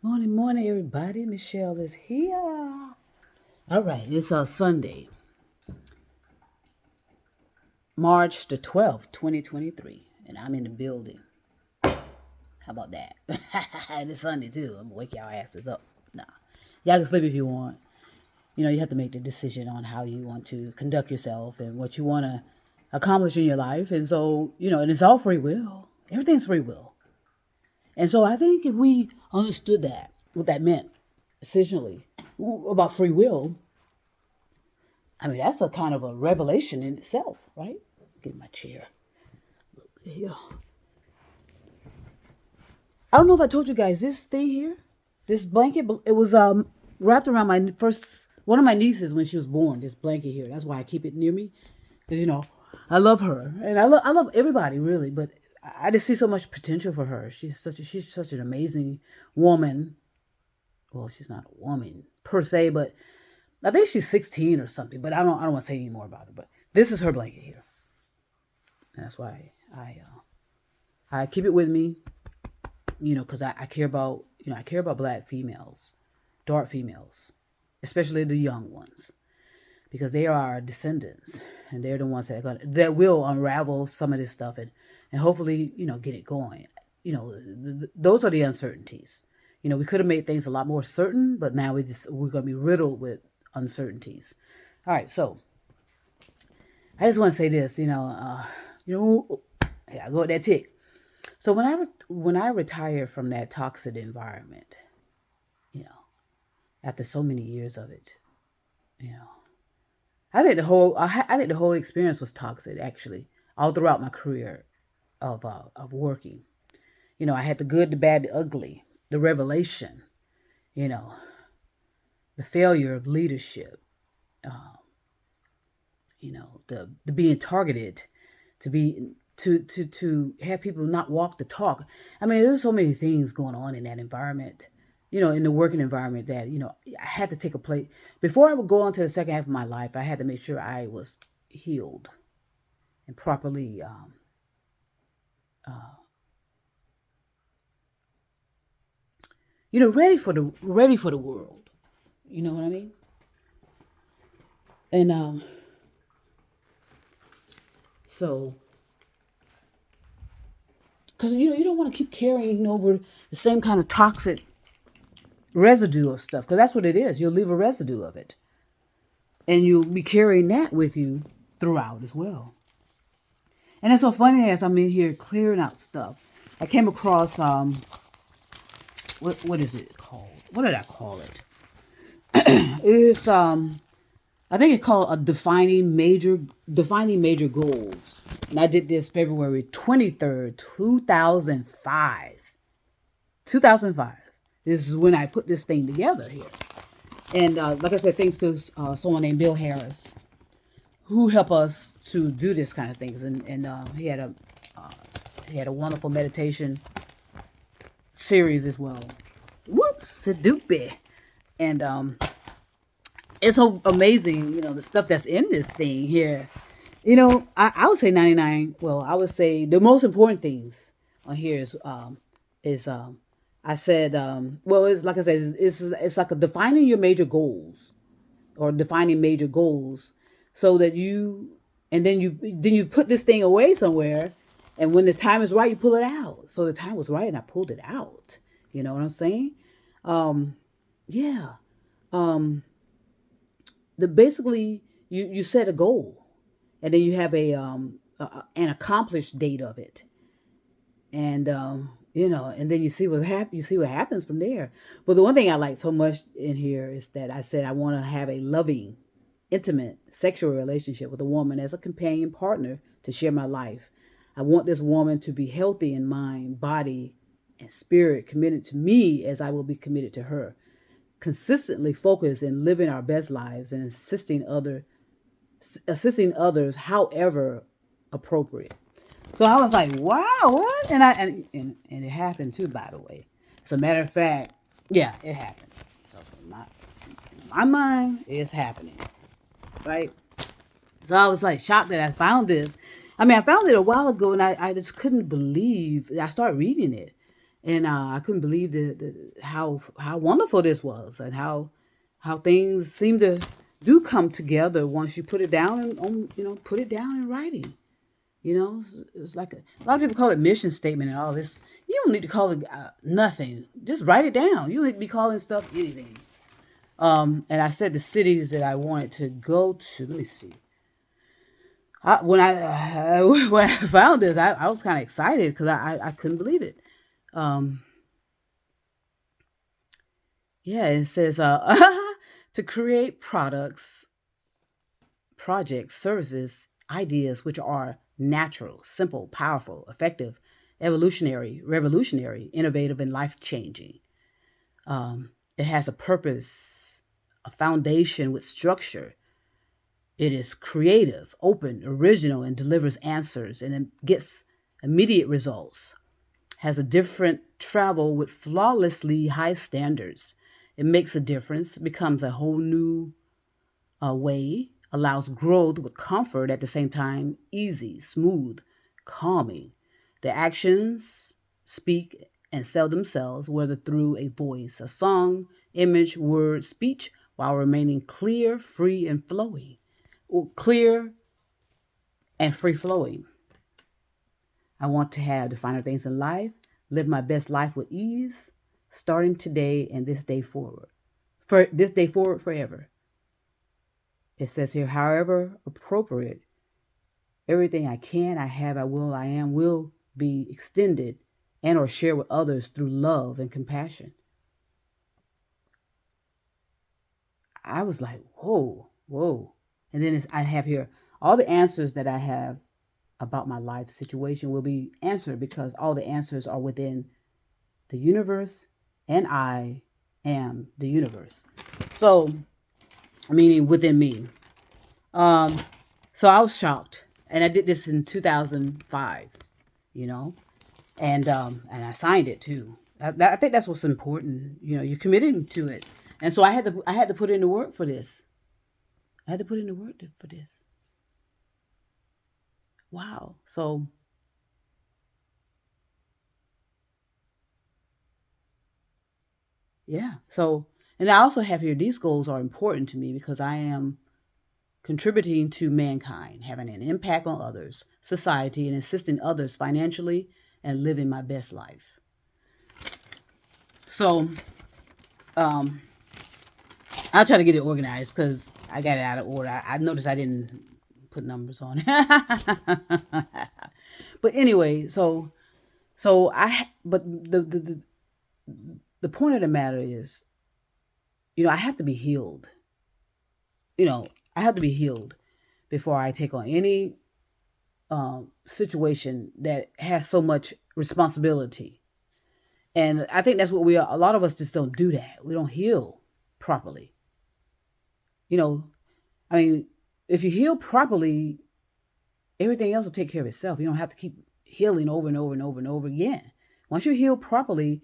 Morning, morning, everybody. Michelle is here. All right, it's Sunday, March the 12th, 2023, and I'm in the building. How about that? And it's Sunday, too. I'm gonna wake y'all asses up. Nah, y'all can sleep if you want. You have to make the decision on how you want to conduct yourself and what you want to accomplish in your life. And so, and it's all free will. Everything's free will. And so I think if we understood that, what that meant, essentially, about free will, I mean, that's a kind of a revelation in itself, right? Get my chair. Yeah. I don't know if I told you guys this thing here, this blanket. It was wrapped around my first one of my nieces when she was born. This blanket here. That's why I keep it near me. 'Cause, I love her, and I love everybody really, but I just see so much potential for her. She's such an amazing woman. Well, she's not a woman per se, but I think she's 16 or something. But I don't want to say any more about it. But this is her blanket here. And that's why I keep it with me, because I care about I care about black females, dark females, especially the young ones, because they are our descendants, and they're the ones that will unravel some of this stuff and hopefully get it going. Those are the uncertainties. We could have made things a lot more certain, but now we're going to be riddled with uncertainties. All right, so I just want to say this. I go with that tick. So when I retire from that toxic environment, you know, after so many years of it, you know, I think the whole experience was toxic actually, all throughout my career of working. I had the good, the bad, the ugly, the revelation, you know, the failure of leadership, uh, the being targeted, to be to have people not walk the talk. I mean, there's so many things going on in that environment, in the working environment that I had to take a place before I would go on to the second half of my life. I had to make sure I was healed and properly, uh, ready for the world. You know what I mean? And so because you don't want to keep carrying over the same kind of toxic residue of stuff, because that's what it is. You'll leave a residue of it, and you'll be carrying that with you throughout as well. And it's so funny, as I'm in here clearing out stuff, I came across what is it called? What did I call it? It's I think it's called a defining major goals. And I did this February 23rd, 2005. 2005. This is when I put this thing together here. And like I said, thanks to someone named Bill Harris, who helped us to do this kind of things. And he had a wonderful meditation series as well. Whoops, Sadupe. And it's so amazing, the stuff that's in this thing here. I would say 99. Well, I would say the most important things on here is I said, well, it's like I said, it's like a defining your major goals, or defining major goals, so that you put this thing away somewhere, and when the time is right, you pull it out. So the time was right, and I pulled it out. You know what I'm saying? Yeah. Um, the basically you set a goal, and then you have an accomplished date of it, and and then you see what happens from there. But the one thing I like so much in here is that I said I want to have a loving, intimate sexual relationship with a woman as a companion partner to share my life. I want this woman to be healthy in mind, body, and spirit, committed to me as I will be committed to her, consistently focused in living our best lives and assisting others however appropriate. So I was like, wow, what? And it happened too, by the way. As a matter of fact, yeah, it happened. So in my mind, it's happening, right? So I was like shocked that I found this. I mean, I found it a while ago, and I just couldn't believe. I started reading it, And I couldn't believe how wonderful this was, and how things seem to do come together once you put it down and put it down in writing. It's like a lot of people call it mission statement and all this. You don't need to call it nothing. Just write it down. You don't need to be calling stuff anything. And I said the cities that I wanted to go to. Let me see. When I found this, I was kind of excited because I couldn't believe it. Um, yeah, it says to create projects, services, ideas which are natural, simple, powerful, effective, evolutionary, revolutionary, innovative, and life changing. It has a purpose, a foundation with structure. It is creative, open, original, and delivers answers and it gets immediate results. Has a different travel with flawlessly high standards. It makes a difference, becomes a whole new way, allows growth with comfort at the same time, easy, smooth, calming. The actions speak and sell themselves, whether through a voice, a song, image, word, speech, while remaining clear, free, and flowing. Well, clear and free flowing. I want to have the finer things in life, live my best life with ease, starting today and this day forward. For this day forward forever. It says here, however appropriate, everything I can, I have, I will, I am, will be extended and or shared with others through love and compassion. I was like, whoa, whoa. And then I have here, all the answers that I have about my life situation will be answered because all the answers are within the universe and I am the universe. So, meaning within me. Um, so I was shocked, and I did this in 2005, you know, and I signed it too. I think that's what's important. You're committing to it, and so I had to put in the work for this. I had to put in the work for this. Wow. So yeah. So and I also have here these goals are important to me because I am contributing to mankind, having an impact on others, society, and assisting others financially and living my best life. So, um, I'll try to get it organized because I got it out of order. I noticed I didn't put numbers on it. But anyway, but the point of the matter is, I have to be healed. I have to be healed before I take on any situation that has so much responsibility. And I think that's what we are. A lot of us just don't do that. We don't heal properly. You know, I mean, if you heal properly, everything else will take care of itself. You don't have to keep healing over and over and over and over again. Once you heal properly,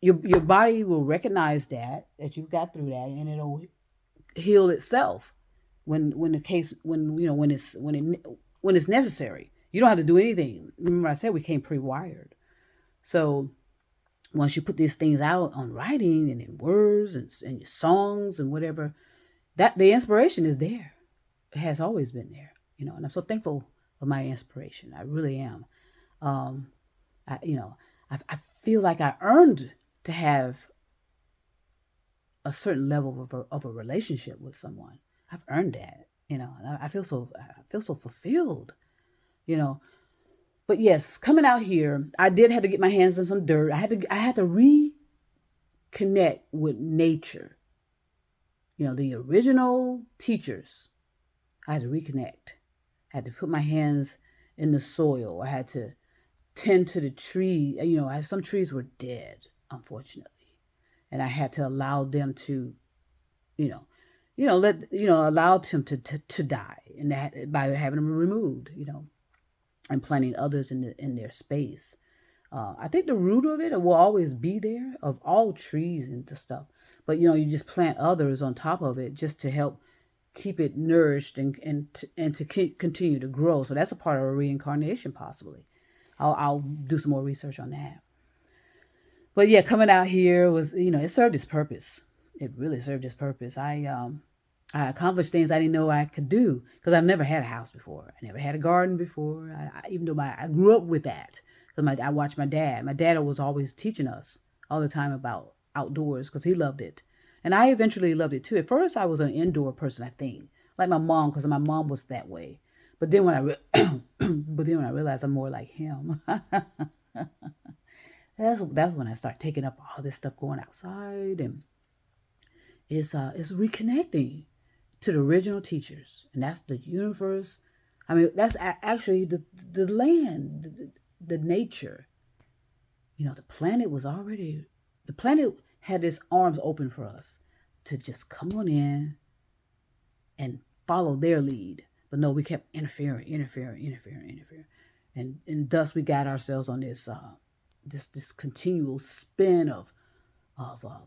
your body will recognize that you've got through that, and it'll heal itself when it's necessary. You don't have to do anything. Remember, I said we came pre-wired. So once you put these things out on writing and in words and your songs and whatever, that the inspiration is there. It has always been there, and I'm so thankful for my inspiration. I really am. Um, I feel like I earned to have a certain level of a relationship with someone. I've earned that, and I feel so fulfilled, you know. But yes, coming out here, I did have to get my hands in some dirt. I had to reconnect with nature. The original teachers. I had to reconnect. I had to put my hands in the soil. I had to tend to the tree. Some trees were dead, unfortunately, and I had to allow them to, you know, allow them to die, and that by having them removed, and planting others in their space. I think the root of it will always be there of all trees and stuff, but you just plant others on top of it just to help keep it nourished and to continue to grow. So that's a part of a reincarnation, possibly. I'll do some more research on that. But yeah, coming out here was, it served its purpose. It really served its purpose. I accomplished things I didn't know I could do because I've never had a house before. I never had a garden before. Even though I grew up with that because I watched my dad. My dad was always teaching us all the time about outdoors because he loved it, and I eventually loved it too. At first, I was an indoor person, I think, like my mom, because my mom was that way. But then when I realized I'm more like him, that's when I start taking up all this stuff going outside, and it's reconnecting to the original teachers, and that's the universe. I mean, that's actually the land, the nature. The planet had its arms open for us to just come on in and follow their lead. But no, we kept interfering, and thus we got ourselves on this continual spin of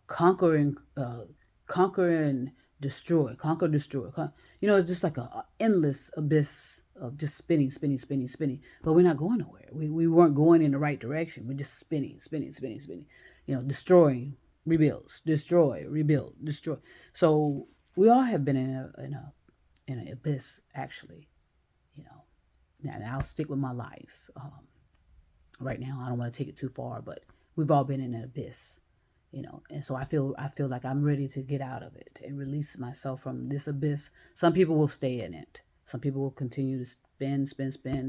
conquer and destroy, conquer, destroy. It's just like a endless abyss of just spinning. But we're not going nowhere. We weren't going in the right direction. We're just spinning. Destroying, rebuild, destroy, rebuild, destroy. So we all have been in an abyss, actually. You know, and I'll stick with my life. Right now, I don't want to take it too far, but we've all been in an abyss. And so I feel like I'm ready to get out of it and release myself from this abyss. Some people will stay in it. Some people will continue to spin,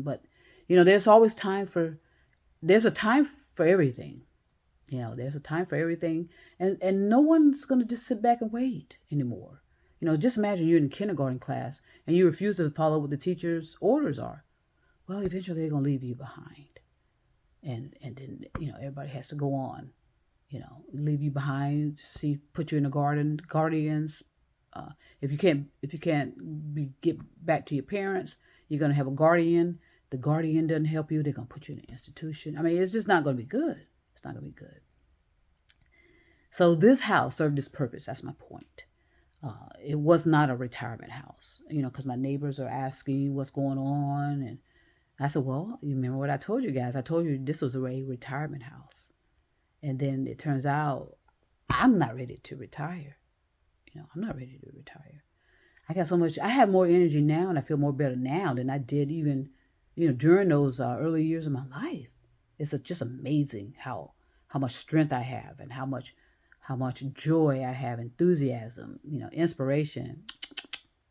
but there's a time for everything. There's a time for everything, and no one's going to just sit back and wait anymore. Just imagine you're in a kindergarten class and you refuse to follow what the teacher's orders are. Well, eventually they're going to leave you behind, and then everybody has to go on. Leave you behind. Put you in the guardians. If you can't get back to your parents, you're gonna have a guardian. The guardian doesn't help you. They're gonna put you in an institution. I mean, it's just not gonna be good. It's not gonna be good. So this house served its purpose. That's my point. It was not a retirement house, because my neighbors are asking what's going on, and I said, well, you remember what I told you guys? I told you this was a retirement house. And then it turns out I'm not ready to retire. I'm not ready to retire. I have more energy now, and I feel more better now than I did even, during those early years of my life. It's just amazing how much strength I have, and how much joy I have, enthusiasm, inspiration.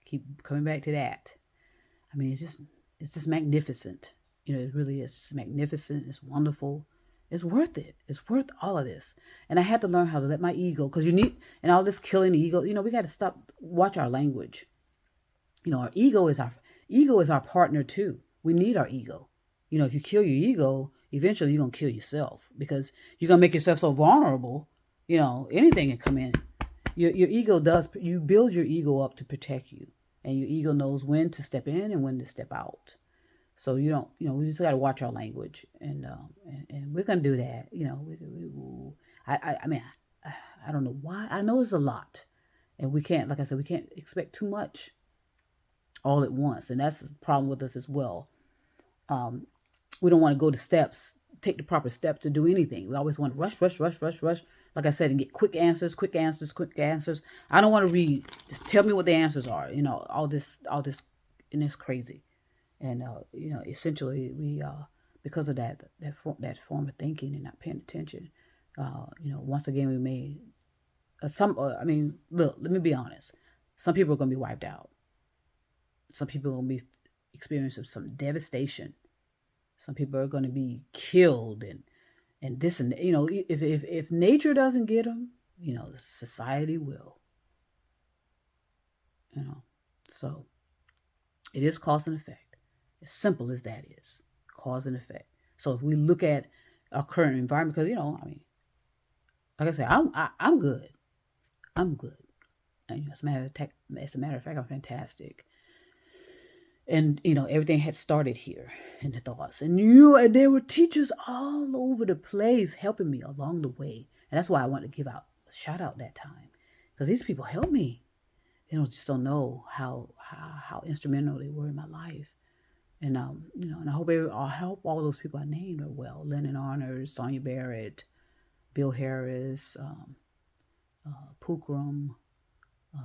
Keep coming back to that. I mean, it's just magnificent. It really is. It's magnificent. It's wonderful. It's worth it. It's worth all of this. And I had to learn how to let my ego, because and all this killing the ego, we got to watch our language. Our ego is our partner too. We need our ego. If you kill your ego, eventually you're going to kill yourself, because you're going to make yourself so vulnerable, anything can come in. Your ego you build your ego up to protect you, and your ego knows when to step in and when to step out. So we just got to watch our language, and we're gonna do that. I mean, I don't know why. I know it's a lot, and we can't, like I said, we can't expect too much all at once, and that's the problem with us as well. We don't want to take the proper steps to do anything. We always want to rush. Like I said, and get quick answers. I don't want to read. Just tell me what the answers are. All this, and it's crazy. And essentially, we because of that form of thinking and not paying attention, once again we made look. Let me be honest. Some people are going to be wiped out. Some people are going to be experiencing some devastation. Some people are going to be killed, and this, and if nature doesn't get them, society will. So it is cause and effect. As simple as that is, cause and effect. So if we look at our current environment, because like I said, I'm good. I'm good. And as a matter of fact, I'm fantastic. And everything had started here in the thoughts, and there were teachers all over the place helping me along the way, and that's why I want to give out a shout out that time, because these people helped me. They just don't know how instrumental they were in my life. And and I hope all those people I named are well. Lennon Honors, Sonia Barrett, Bill Harris, Pukram. Uh,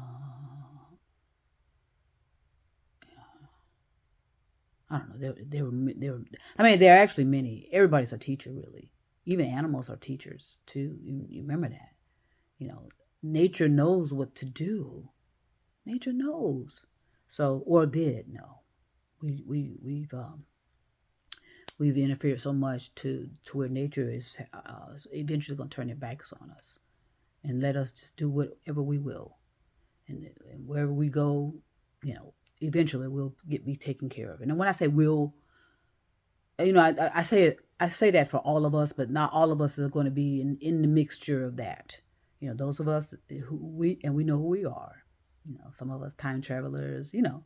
I don't know. There were. I mean, there are actually many. Everybody's a teacher, really. Even animals are teachers too. You remember that? You know, nature knows what to do. Nature knows. So, or did know. We've interfered so much to where nature is eventually going to turn their backs on us and let us just do whatever we will, and wherever we go, you know, eventually we'll be taken care of. And when I say will, you know, I say that for all of us, but not all of us are going to be in the mixture of that. You know, those of us who we know who we are. You know, some of us time travelers. You know,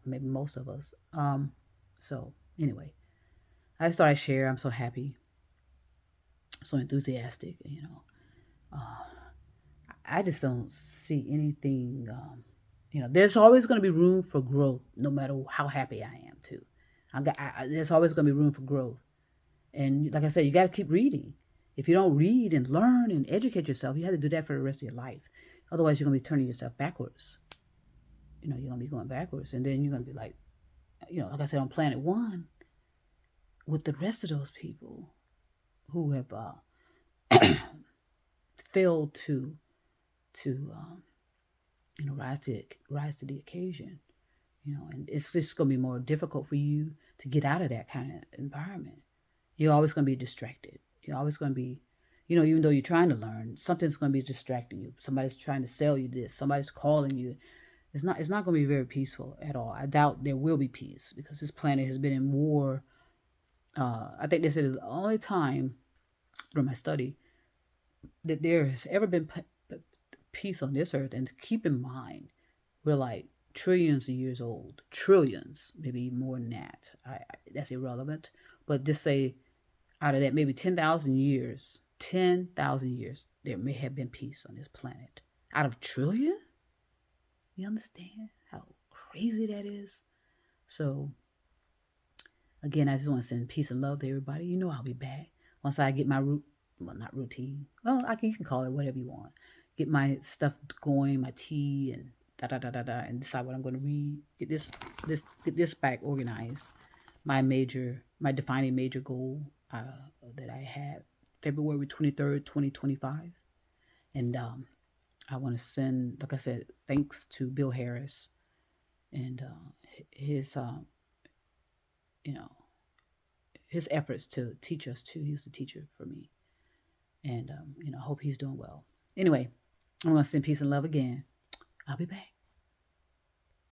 maybe most of us. So anyway, I just thought I'd share. I'm so happy, so enthusiastic. You know, uh, I just don't see anything. You know, there's always going to be room for growth, no matter how happy I am too. There's always going to be room for growth, and like I said, you got to keep reading. If you don't read and learn and educate yourself, you have to do that for the rest of your life. Otherwise, you're going to be turning yourself backwards. You know, you're going to be going backwards, and then you're going to be like, you know, like I said, on planet one with the rest of those people who have failed to you know, rise to the occasion. You know, and it's just going to be more difficult for you to get out of that kind of environment. You're always going to be distracted. You're always going to be, you know, even though you're trying to learn, something's going to be distracting you. Somebody's trying to sell you this. Somebody's calling you. It's not going to be very peaceful at all. I doubt there will be peace because this planet has been in war. I think this is the only time from my study that there has ever been peace on this earth. And to keep in mind, we're like trillions of years old, trillions, maybe more than that. That's irrelevant. But just say out of that, maybe 10,000 years, there may have been peace on this planet. Out of trillion? You understand how crazy that is? So, again, I just want to send peace and love to everybody. You know I'll be back once I get my not routine. Well, you can call it whatever you want. Get my stuff going, my tea, and and decide what I'm going to read. Get this back organized. My defining major goal that I had February 23rd, 2025, and I want to send, like I said, thanks to Bill Harris and his you know, his efforts to teach us too. He was a teacher for me, and you know, I hope he's doing well. Anyway, I'm going to send peace and love again. I'll be back.